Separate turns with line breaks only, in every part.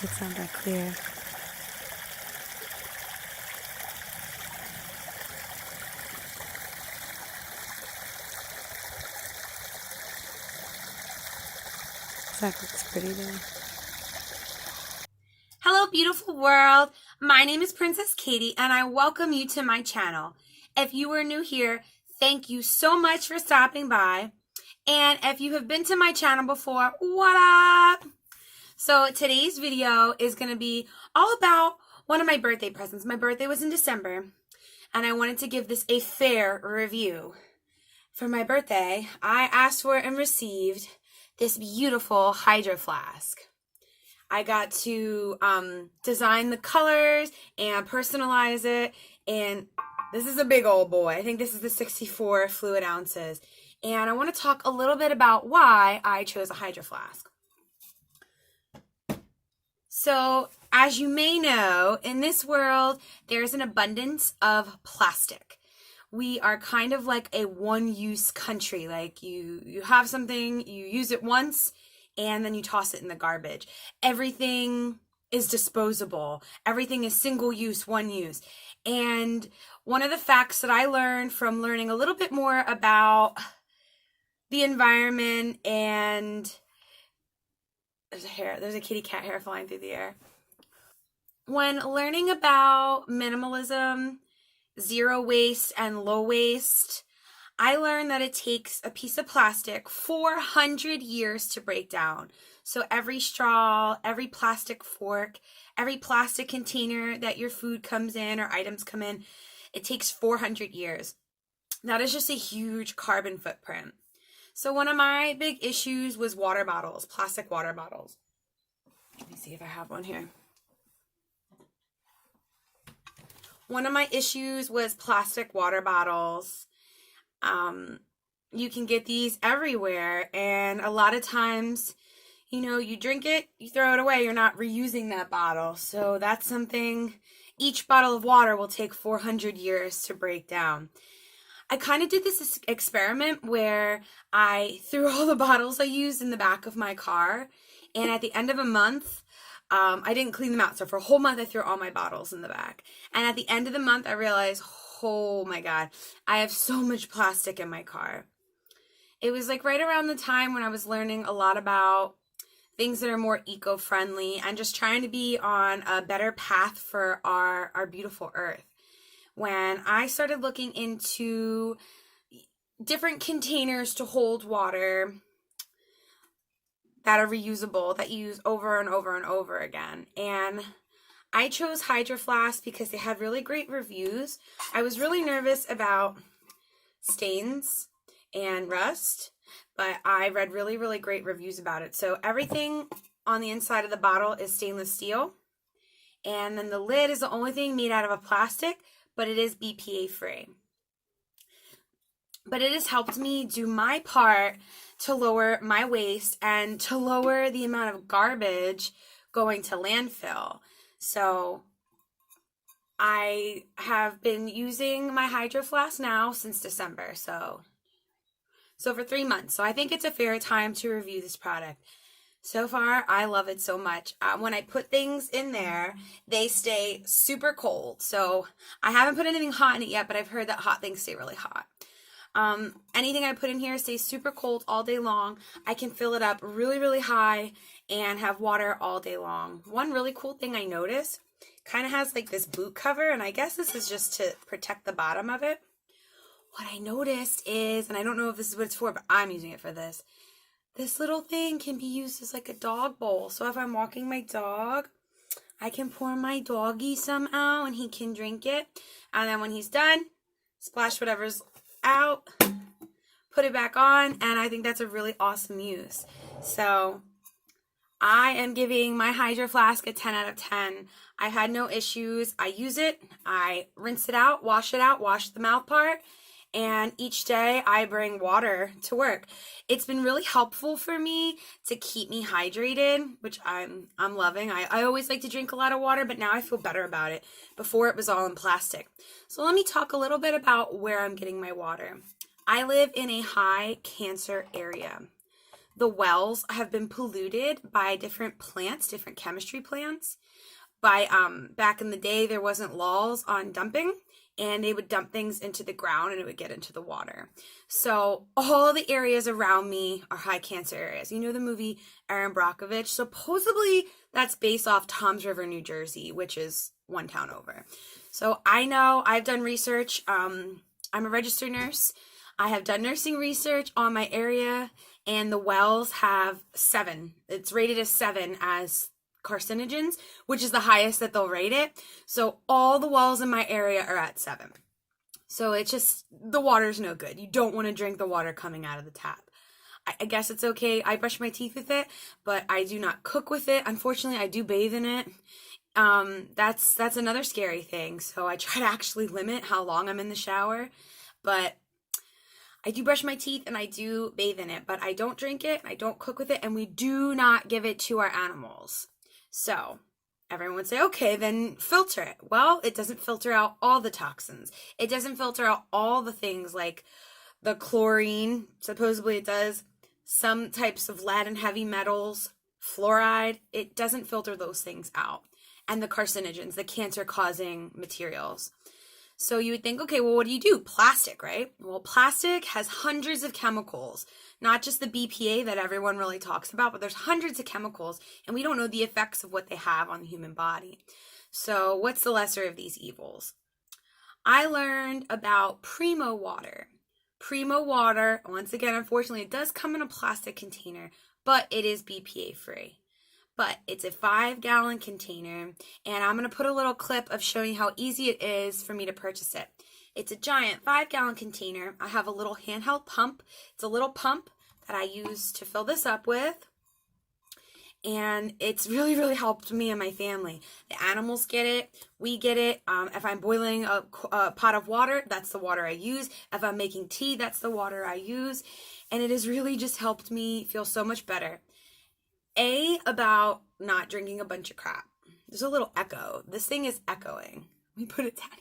It's not that clear. That looks pretty there. Hello, beautiful world. My name is PrincessKatey, and I welcome you to my channel. If you are new here, thank you so much for stopping by. And if you have been to my channel before, what up? So today's video is going to be all about one of my birthday presents. My birthday was in December, and I wanted to give this a fair review. For my birthday, I asked for and received this beautiful Hydro Flask. I got to design the colors and personalize it, and this is a big old boy. I think this is the 64 fluid ounces, and I want to talk a little bit about why I chose a Hydro Flask. So, as you may know, in this world, there's an abundance of plastic. We are kind of like a one-use country. Like you have something, you use it once, and then you toss it in the garbage. Everything is disposable. Everything is single use, one use. And one of the facts that I learned from learning a little bit more about the environment, and there's a kitty cat hair flying through the air. When learning about minimalism, zero waste, and low waste, I learned that it takes a piece of plastic 400 years to break down. So every straw, every plastic fork, every plastic container that your food comes in or items come in, it takes 400 years. That is just a huge carbon footprint. So one of my big issues was water bottles, plastic water bottles. Let me see if I have one here. One of my issues was plastic water bottles. You can get these everywhere, and a lot of times, you know, you drink it, you throw it away, you're not reusing that bottle. So that's something, each bottle of water will take 400 years to break down. I kind of did this experiment where I threw all the bottles I used in the back of my car, and at the end of a month, I didn't clean them out. So for a whole month, I threw all my bottles in the back. And at the end of the month, I realized, oh my God, I have so much plastic in my car. It was like right around the time when I was learning a lot about things that are more eco-friendly and just trying to be on a better path for our beautiful earth. When I started looking into different containers to hold water that are reusable, that you use over and over and over again. And I chose Hydro Flask because they had really great reviews. I was really nervous about stains and rust, but I read really, really great reviews about it. So everything on the inside of the bottle is stainless steel. And then the lid is the only thing made out of a plastic, but it is BPA free. But it has helped me do my part to lower my waste and to lower the amount of garbage going to landfill. So I have been using my Hydro Flask now since December, so for 3 months. So I think it's a fair time to review this product. So far, I love it so much. When I put things in there, they stay super cold. So I haven't put anything hot in it yet, but I've heard that hot things stay really hot. Anything I put in here stays super cold all day long. I can fill it up really, really high and have water all day long. One really cool thing I noticed, kind of has like this boot cover, and I guess this is just to protect the bottom of it. What I noticed is, and I don't know if this is what it's for, but I'm using it for this. This little thing can be used as like a dog bowl. So if I'm walking my dog, I can pour my doggy some out and he can drink it. And then when he's done, splash whatever's out, put it back on, and I think that's a really awesome use. So I am giving my Hydro Flask a 10 out of 10. I had no issues. I use it, I rinse it out, wash the mouth part, and each day I bring water to work. It's been really helpful for me to keep me hydrated, which I'm loving. I always like to drink a lot of water, but now I feel better about it. Before it was all in plastic. So let me talk a little bit about where I'm getting my water. I live in a high cancer area. the wells have been polluted by different plants, different chemistry plants. By back in the day, there wasn't laws on dumping, and they would dump things into the ground and it would get into the water. So all the areas around me are high cancer areas. You know the movie Erin Brockovich? Supposedly that's based off Toms River, New Jersey, which is one town over. So I know, I've done research. I'm a registered nurse. I have done nursing research on my area, and the wells have 7. It's rated as 7 as carcinogens, which is the highest that they'll rate it. So all the wells in my area are at 7. So it's just, the water's no good. You don't want to drink the water coming out of the tap. I guess it's okay. I brush my teeth with it, but I do not cook with it. Unfortunately, I do bathe in it. That's another scary thing. So I try to actually limit how long I'm in the shower, but I do brush my teeth and I do bathe in it, but I don't drink it, I don't cook with it, and we do not give it to our animals. So everyone would say, okay, then filter it. Well, it doesn't filter out all the toxins. It doesn't filter out all the things like the chlorine, supposedly it does, some types of lead and heavy metals, fluoride. It doesn't filter those things out. And the carcinogens, the cancer-causing materials. So you would think, okay, well, what do you do? Plastic, right? Well, plastic has hundreds of chemicals, not just the BPA that everyone really talks about, but there's hundreds of chemicals, and we don't know the effects of what they have on the human body. So what's the lesser of these evils? I learned about Primo Water. Primo Water, once again, unfortunately, it does come in a plastic container, but it is BPA free. But it's a 5-gallon container, and I'm going to put a little clip of showing how easy it is for me to purchase it. It's a giant 5-gallon container. I have a little handheld pump. It's a little pump that I use to fill this up with, and it's really, really helped me and my family. The animals get it. We get it. If I'm boiling a pot of water, that's the water I use. If I'm making tea, that's the water I use, and it has really just helped me feel so much better. About not drinking a bunch of crap. There's a little echo. This thing is echoing. Let me put it down here.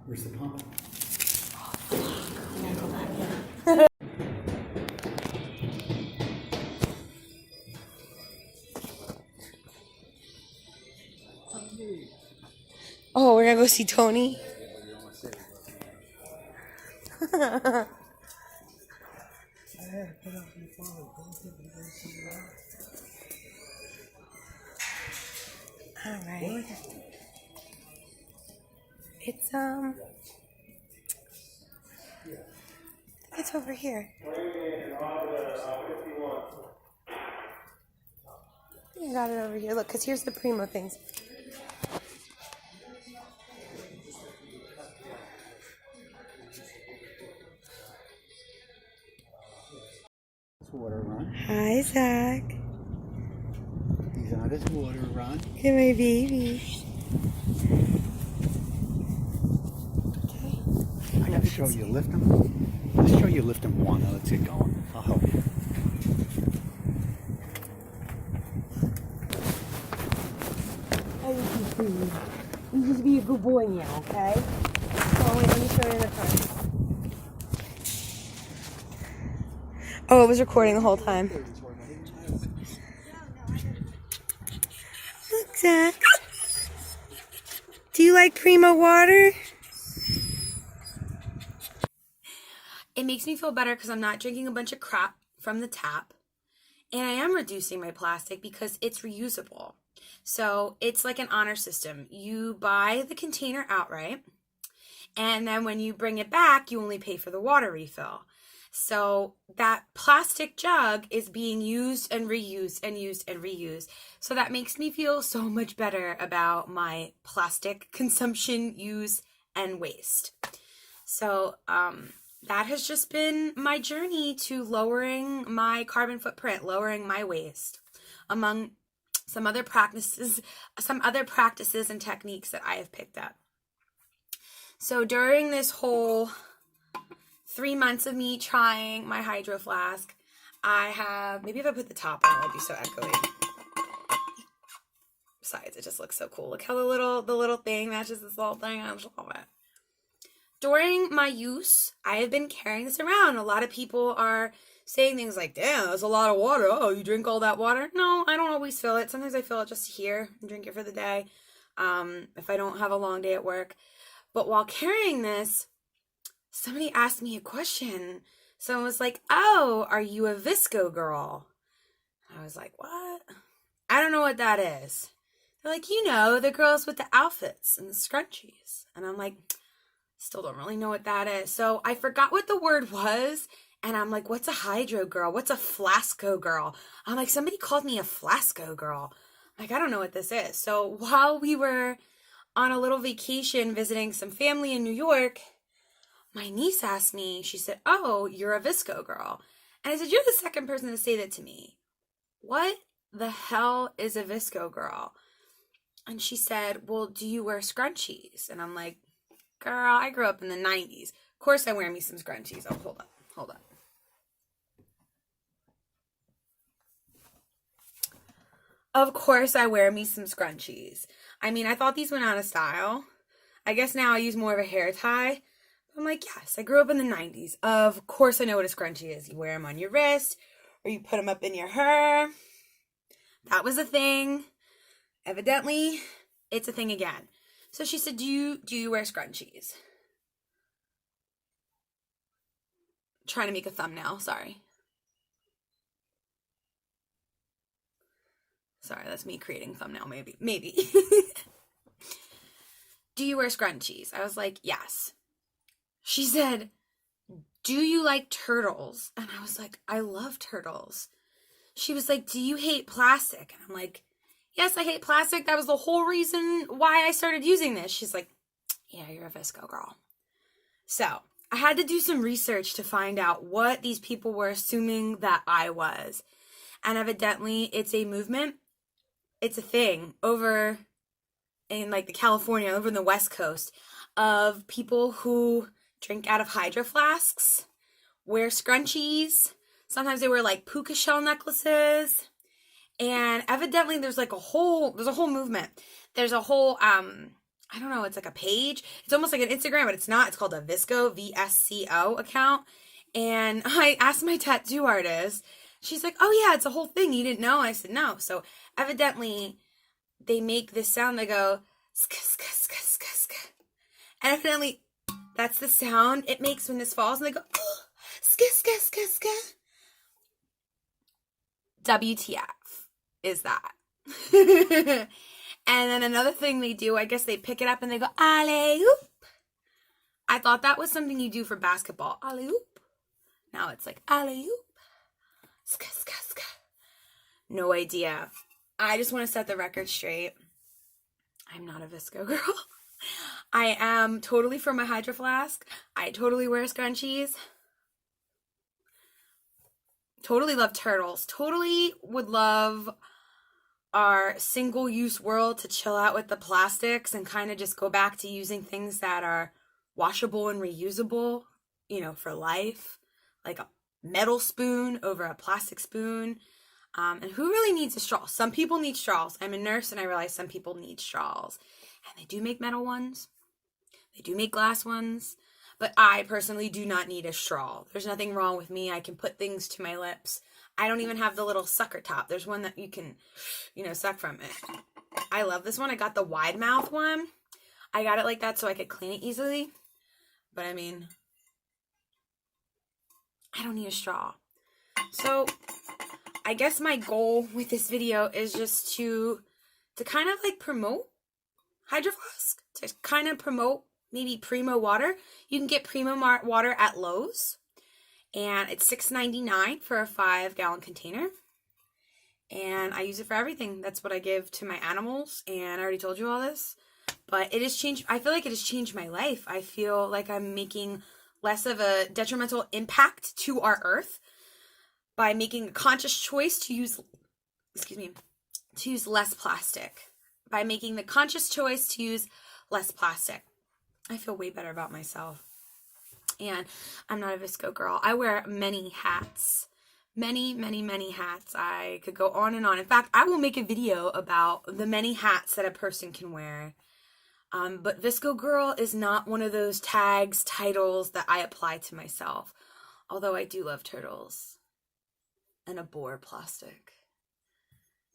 Where's the pump?
Oh, we're gonna go see Tony. All right. It's over here. I got it over here. Look, because here's the Primo things.
Water run.
Hi, Zach.
He's on his water run.
Look at my baby. Okay.
I gotta show you, lift him. Let's show you lift him one. Now let's get going. I'll help you.
You just be a good boy now, okay? Oh, wait, let me show you in the front. Oh, it was recording the whole time. Look, Zach. Do you like Primo Water? It makes me feel better because I'm not drinking a bunch of crap from the tap. And I am reducing my plastic because it's reusable. So it's like an honor system. You buy the container outright, and then when you bring it back, you only pay for the water refill. So that plastic jug is being used and reused and used and reused. So that makes me feel so much better about my plastic consumption, use, and waste. So that has just been my journey to lowering my carbon footprint, lowering my waste, among some other practices and techniques that I have picked up. So during this whole 3 months of me trying my Hydro Flask, I have, maybe if I put the top on, it won't be so echoey. Besides, it just looks so cool. Look how the little thing matches this little thing. I just love it. During my use, I have been carrying this around. A lot of people are saying things like, damn, that's a lot of water. Oh, you drink all that water? No, I don't always fill it. Sometimes I fill it just here and drink it for the day, if I don't have a long day at work. But while carrying this, somebody asked me a question. Someone was like, oh, are you a VSCO girl? I was like, what? I don't know what that is. They're like, you know, the girls with the outfits and the scrunchies. And I'm like, still don't really know what that is. So I forgot what the word was. And I'm like, what's a hydro girl? What's a flasco girl? I'm like, somebody called me a flasco girl. Like, I don't know what this is. So while we were on a little vacation visiting some family in New York, my niece asked me, she said, oh, you're a VSCO girl. And I said, you're the second person to say that to me. What the hell is a VSCO girl? And she said, well, do you wear scrunchies? And I'm like, girl, I grew up in the 90s. Of course I wear me some scrunchies. Oh, hold on. Of course I wear me some scrunchies. I mean, I thought these went out of style. I guess now I use more of a hair tie. I'm like, yes, I grew up in the 90s. Of course I know what a scrunchie is. You wear them on your wrist, or you put them up in your hair. That was a thing. Evidently, it's a thing again. So she said, do you wear scrunchies? Trying to make a thumbnail, sorry. Sorry, that's me creating thumbnail, maybe. Do you wear scrunchies? I was like, yes. She said, do you like turtles? And I was like, I love turtles. She was like, do you hate plastic? And I'm like, yes, I hate plastic. That was the whole reason why I started using this. She's like, yeah, you're a VSCO girl. So I had to do some research to find out what these people were assuming that I was. And evidently, it's a movement. It's a thing over in like the California, over in the West Coast, of people who drink out of Hydro Flasks, wear scrunchies. Sometimes they wear like puka shell necklaces. And evidently there's a whole movement. There's a whole, I don't know, it's like a page. It's almost like an Instagram, but it's not. It's called a VSCO, VSCO account. And I asked my tattoo artist, she's like, oh yeah, it's a whole thing. You didn't know? I said, no. So evidently they make this sound. They go, ska, ska, ska, ska, ska. And evidently that's the sound it makes when this falls. And they go, oh, ska, ska, ska, ska. WTF is that? And then another thing they do, I guess they pick it up and they go, alley-oop. I thought that was something you do for basketball. Alley-oop. Now it's like, alley-oop. Ska, ska, ska. No idea. I just want to set the record straight. I'm not a VSCO girl. I am totally for my Hydro Flask. I totally wear scrunchies. Totally love turtles. Totally would love our single-use world to chill out with the plastics and kind of just go back to using things that are washable and reusable, you know, for life. Like a metal spoon over a plastic spoon. And who really needs a straw? Some people need straws. I'm a nurse and I realize some people need straws. And they do make metal ones. They do make glass ones. But I personally do not need a straw. There's nothing wrong with me. I can put things to my lips. I don't even have the little sucker top. There's one that you can, you know, suck from it. I love this one. I got the wide mouth one. I got it like that so I could clean it easily. But I mean, I don't need a straw. So I guess my goal with this video is just to kind of like promote Hydro Flask. To kind of promote maybe Primo Water. You can get Primo Water at Lowe's. And it's $6.99 for a 5-gallon container. And I use it for everything. That's what I give to my animals. And I already told you all this. But it has changed. I feel like it has changed my life. I feel like I'm making less of a detrimental impact to our earth by making a conscious choice to use, to use less plastic. By making the conscious choice to use less plastic. I feel way better about myself. And I'm not a VSCO girl. I wear many hats. Many, many, many hats. I could go on and on. In fact, I will make a video about the many hats that a person can wear. But VSCO girl is not one of those tags, titles that I apply to myself. Although I do love turtles. And abhor plastic.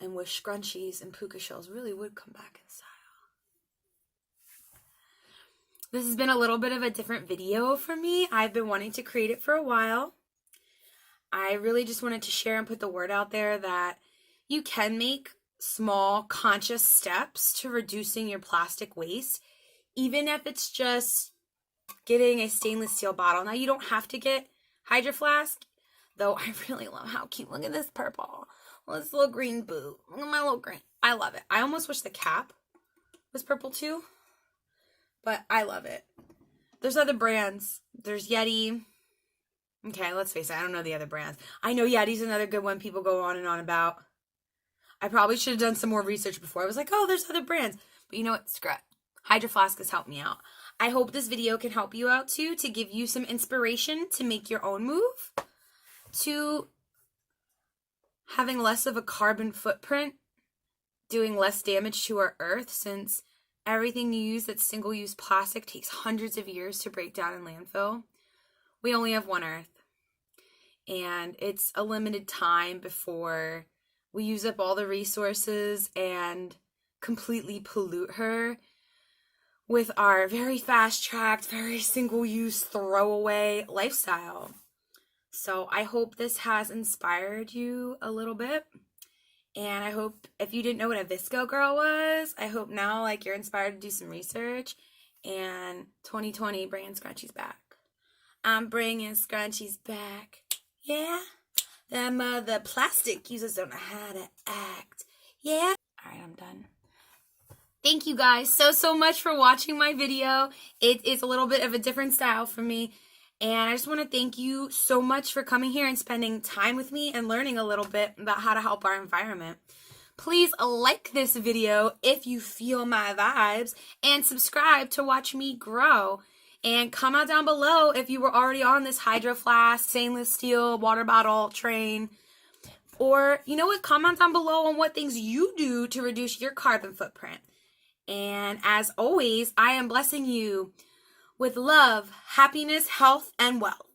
And wish scrunchies and puka shells really would come back in style. This has been a little bit of a different video for me. I've been wanting to create it for a while. I really just wanted to share and put the word out there that you can make small conscious steps to reducing your plastic waste, even if it's just getting a stainless steel bottle. Now, you don't have to get Hydro Flask, though I really love how cute. Look at this purple. Well, this little green boot. Look at my little green. I love it. I almost wish the cap was purple too. But I love it. There's other brands. There's Yeti. Okay, let's face it. I don't know the other brands. I know Yeti's another good one people go on and on about. I probably should have done some more research before. I was like, oh, there's other brands. But you know what? Screw it. Hydro Flask has helped me out. I hope this video can help you out too, to give you some inspiration to make your own move, to having less of a carbon footprint, doing less damage to our earth, since everything you use that's single-use plastic takes hundreds of years to break down in landfill. We only have one earth. And it's a limited time before we use up all the resources and completely pollute her with our very fast-tracked, very single-use, throwaway lifestyle. So I hope this has inspired you a little bit. And I hope, if you didn't know what a VSCO girl was, I hope now, like, you're inspired to do some research. And 2020, bringing scrunchies back. I'm bringing scrunchies back. Yeah. The plastic users don't know how to act. Yeah. All right, I'm done. Thank you guys so much for watching my video. It is a little bit of a different style for me. And I just want to thank you so much for coming here and spending time with me and learning a little bit about how to help our environment. Please like this video if you feel my vibes, and subscribe to watch me grow. And comment down below if you were already on this Hydro Flask, stainless steel, water bottle train. Or, you know what, comment down below on what things you do to reduce your carbon footprint. And as always, I am blessing you with love, happiness, health, and wealth.